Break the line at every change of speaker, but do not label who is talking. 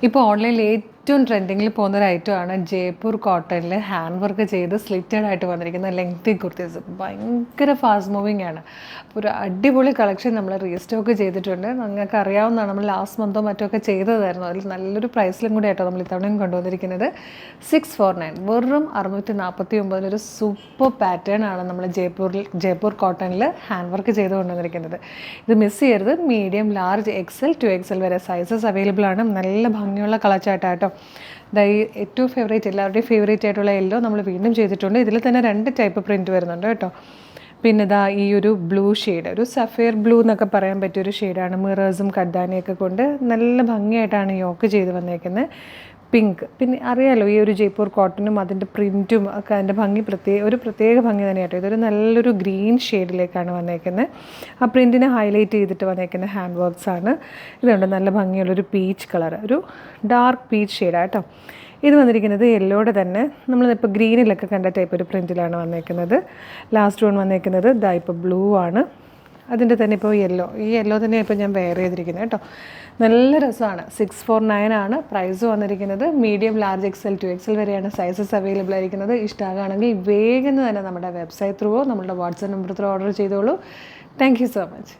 ഇപ്പോൾ ഓൺലൈനിൽ ഏറ്റവും ട്രെൻഡിങ്ങിൽ പോകുന്ന ഒരു ഐറ്റമാണ് ജയ്പൂർ കോട്ടണിൽ ഹാൻഡ് വർക്ക് ചെയ്ത് സ്ലിറ്റഡ് ആയിട്ട് വന്നിരിക്കുന്ന ലെങ്തി കുർത്തീസ്. ഭയങ്കര ഫാസ്റ്റ് മൂവിങ് ആണ്. അപ്പോൾ ഒരു അടിപൊളി കളക്ഷൻ നമ്മൾ റീസ്റ്റോക്ക് ചെയ്തിട്ടുണ്ട്. നിങ്ങൾക്ക് അറിയാവുന്നതാണ്, നമ്മൾ ലാസ്റ്റ് മന്തോ മറ്റോ ഒക്കെ ചെയ്തതായിരുന്നു. അതിൽ നല്ലൊരു പ്രൈസിലും കൂടി ആയിട്ടോ നമ്മൾ ഇത്തവണയും കൊണ്ടുവന്നിരിക്കുന്നത്. 649 വെറും 649 ഒരു സൂപ്പർ പാറ്റേൺ ആണ് നമ്മൾ ജയ്പൂർ കോട്ടണിൽ ഹാൻഡ് വർക്ക് ചെയ്ത് കൊണ്ടുവന്നിരിക്കുന്നത്. ഇത് മിസ് ചെയ്യരുത്. Medium, large, XL to XL വരെ സൈസസ് അവൈലബിൾ ആണ്. നല്ല ഭംഗിയുള്ള കളർ ചാർട്ടാട്ടോ. ഈ ഏറ്റവും എല്ലാവരുടെയും ഫേവറേറ്റ് ആയിട്ടുള്ള യെല്ലോ നമ്മൾ വീണ്ടും ചെയ്തിട്ടുണ്ട്. ഇതിൽ തന്നെ 2 ടൈപ്പ് പ്രിൻറ്റ് വരുന്നുണ്ട് കേട്ടോ. പിന്നെ ഈ ഒരു ബ്ലൂ ഷെയ്ഡ്, ഒരു സഫയർ ബ്ലൂ എന്നൊക്കെ പറയാൻ പറ്റിയൊരു ഷെയ്ഡാണ്. മിറേഴ്സും കഡ്ഡാനിയൊക്കെ കൊണ്ട് നല്ല ഭംഗിയായിട്ടാണ് യോക്ക് ചെയ്ത് വന്നേക്കുന്നത്. പിങ്ക്, പിന്നെ അറിയാലോ ഈ ഒരു ജയ്പൂർ കോട്ടനും അതിൻ്റെ പ്രിൻറ്റും ഒക്കെ അതിൻ്റെ ഭംഗി പ്രത്യേക ഭംഗി തന്നെയാട്ടോ. ഇതൊരു നല്ലൊരു ഗ്രീൻ ഷെയ്ഡിലേക്കാണ് വന്നേക്കുന്നത്. ആ പ്രിൻറ്റിനെ ഹൈലൈറ്റ് ചെയ്തിട്ട് വന്നേക്കുന്ന ഹാൻഡ് വർക്ക്സ് ആണ്. ഇതുണ്ട് നല്ല ഭംഗിയുള്ളൊരു പീച്ച് കളർ, ഒരു ഡാർക്ക് പീച്ച് ഷെയ്ഡാട്ടോ. ഇത് വന്നിരിക്കുന്നത് യെല്ലോയുടെ തന്നെ നമ്മളിപ്പോൾ ഗ്രീനിലൊക്കെ കണ്ട ടൈപ്പ് ഒരു പ്രിൻറ്റിലാണ് വന്നേക്കുന്നത്. ലാസ്റ്റ് വൺ വന്നേക്കുന്നത് ഇപ്പോൾ ബ്ലൂ ആണ്. അതിൻ്റെ തന്നെ ഇപ്പോൾ ഈ യെല്ലോ തന്നെ ഇപ്പോൾ ഞാൻ വെയർ ചെയ്തിരിക്കുന്നത് കേട്ടോ. നല്ല രസമാണ്. 649 ആണ് പ്രൈസ് വന്നിരിക്കുന്നത്. Medium, large, XL to XL വരെയാണ് സൈസസ് അവൈലബിൾ ആയിരിക്കുന്നത്. ഇഷ്ടമാകുകയാണെങ്കിൽ വേഗം തന്നെ നമ്മുടെ വെബ്സൈറ്റ് ത്രൂവോ നമ്മുടെ വാട്സാപ്പ് നമ്പർ ത്രൂ ഓർഡർ ചെയ്തോളൂ. Thank you so much.